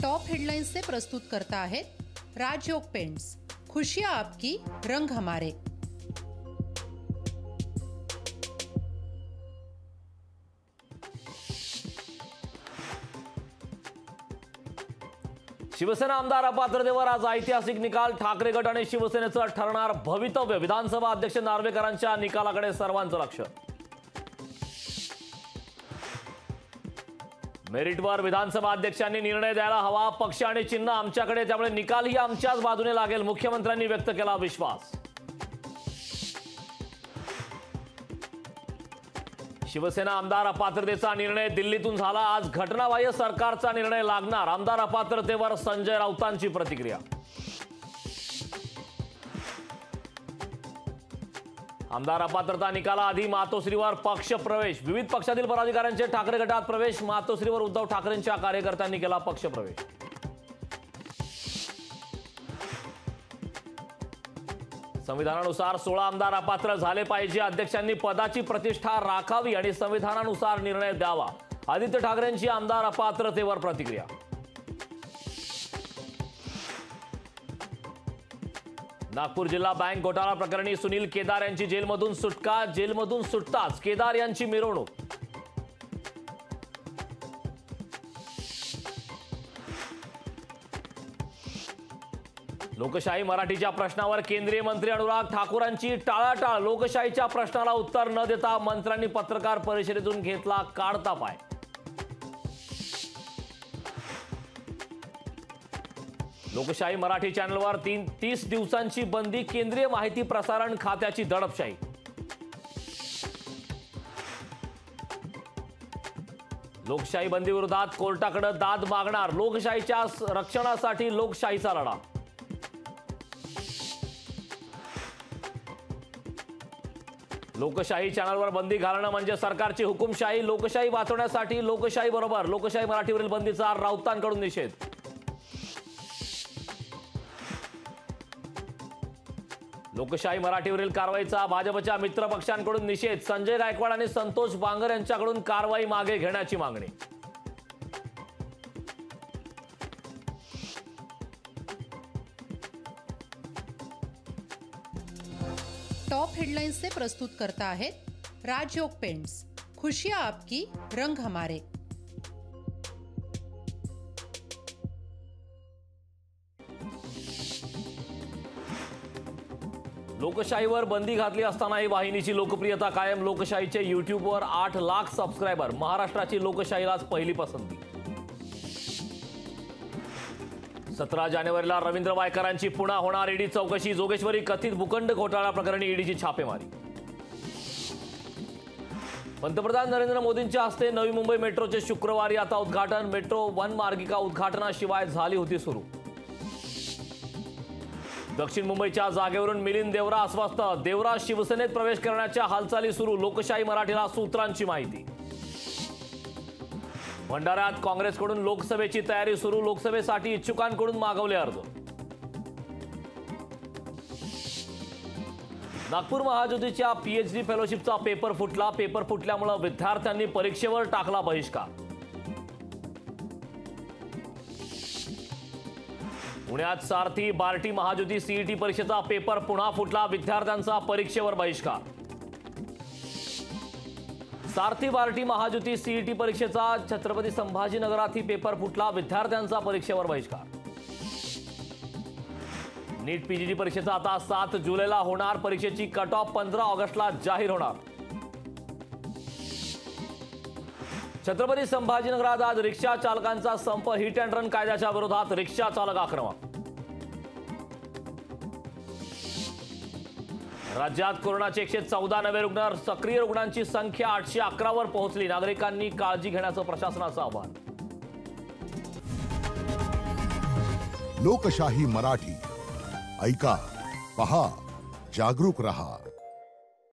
Top headlines से प्रस्तुत करता है राजयोग पेंट्स। खुशियां आपकी, रंग हमारे। शिवसेना आमदार अपात्रतेवर आज ऐतिहासिक निकाल। ठाकरे गट आणि शिवसेनेचं ठरणार भवितव्य। विधानसभा अध्यक्ष नार्वेकरांच्या निकालाकडे सर्वांचं लक्ष। मेरिटवर विधानसभा अध्यक्षांनी निर्णय द्यायला हवा। पक्ष आणि चिन्ह आमच्याकडे, त्यामुळे निकालही आमच्याच बाजूने लागेल। मुख्यमंत्र्यांनी व्यक्त केला विश्वास। शिवसेना आमदार अपात्रतेचा निर्णय दिल्लीतून झाला। आज घटनाबाह्य सरकारचा निर्णय लागणार। आमदार अपात्रतेवर संजय राऊतांची प्रतिक्रिया। आमदार अपात्रता निकालाआधी मातोश्रीवर पक्ष प्रवेश। विविध पक्षातील पदाधिकाऱ्यांचे ठाकरे गटात प्रवेश। मातोश्रीवर उद्धव ठाकरेंच्या कार्यकर्त्यांनी केला पक्ष प्रवेश। संविधानानुसार 16 आमदार अपात्र झाले पाहिजे। अध्यक्षांनी पदाची प्रतिष्ठा राखावी आणि संविधानानुसार निर्णय द्यावा। आदित्य ठाकरेंची आमदार अपात्रतेवर प्रतिक्रिया। नागपूर जिल्हा बँक घोटाळा प्रकरणी सुनील केदार यांची जेलमधून सुटका। जेलमधून सुटताच केदार यांची मिरवणूक। लोकशाही मराठीच्या प्रश्नावर केंद्रीय मंत्री अनुराग ठाकूरांची टाळाटाळ। लोकशाहीच्या प्रश्नाला उत्तर न देता मंत्र्यांनी पत्रकार परिषदेतून घेतला काढता पाय। लोकशाही मराठी चॅनलवर 30 दिवसांची बंदी। केंद्रीय माहिती प्रसारण खात्याची दडपशाही। लोकशाही बंदी विरोधात कोर्टाकडे दाद मागणार। लोकशाहीच्या रक्षणासाठी लोकशाहीचा लढा। लोकशाही चॅनलवर बंदी घालणं म्हणजे सरकारची हुकुमशाही। लोकशाही वाचवण्यासाठी लोकशाही बरोबर। लोकशाही मराठीवरील बंदीचा राऊतांकडून निषेध। लोकशाही मराठीवरील कारवाईचा भाजपच्या मित्रपक्षांकडून निषेध। संजय गायकवाड आणि संतोष बांगर यांच्याकडून कारवाई मागे घेण्याची मागणी। टॉप हेडलाइन्स से प्रस्तुत करता है राजयोग पेंट्स। खुशियां आपकी, रंग हमारे। लोकशाहीवर बंदी घातली असतानाही वाहिनीची लोकप्रियता कायम। लोकशाहीचे यूट्यूबवर 8 लाख सबस्क्रायबर। महाराष्ट्राची लोकशाहीलाच पहिली पसंती। 17 जानेवारीला रवींद्र वायकरांची पुन्हा होणार ईडी चौकशी। जोगेश्वरी कथित भूखंड घोटाळा प्रकरणी ईडीची छापेमारी। पंतप्रधान नरेंद्र मोदींच्या हस्ते नवी मुंबई मेट्रोचे शुक्रवारी आता उद्घाटन। मेट्रो 1 मार्गिका उद्घाटनाशिवाय झाली होती सुरू। दक्षिण मुंबईच्या जागेवरून मिलिंद देवरा अस्वस्थ। देवरा शिवसेनेत प्रवेश करण्याच्या हालचाली सुरू। लोकशाही मराठीला सूत्रांची माहिती। भंडाऱ्यात काँग्रेसकडून लोकसभेची तयारी सुरू। लोकसभेसाठी इच्छुकांकडून मागवले अर्ज। नागपूर महाज्योतीच्या पीएचडी फेलोशिपचा पेपर फुटला। पेपर फुटल्यामुळे विद्यार्थ्यांनी परीक्षेवर टाकला बहिष्कार। पुण्यात सारथी बार्टी महाज्योती सीईटी परीक्षेचा पेपर पुन्हा फुटला। विद्यार्थ्यांचा परीक्षेवर बहिष्कार। सारथी बार्टी महाज्योती सीईटी परीक्षेचा छत्रपती संभाजीनगरातही पेपर फुटला। विद्यार्थ्यांचा परीक्षेवर बहिष्कार। नीट पीजीडी परीक्षेचा आता 7 जुलैला होणार। परीक्षेची कट ऑफ 15 ऑगस्टला जाहीर होणार। छत्रपती संभाजीनगरात आज रिक्षा चालकांचा संप। हिट अँड रन कायद्याच्या विरोधात रिक्षा चालक आक्रमक। राज्यात कोरोनाचे 114 नवे रुग्ण। सक्रिय रुग्णांची संख्या 811 वर पोहोचली। नागरिकांनी काळजी घेण्याचं प्रशासनाचं आवाहन। लोकशाही मराठी ऐका, पहा, जागरूक रहा।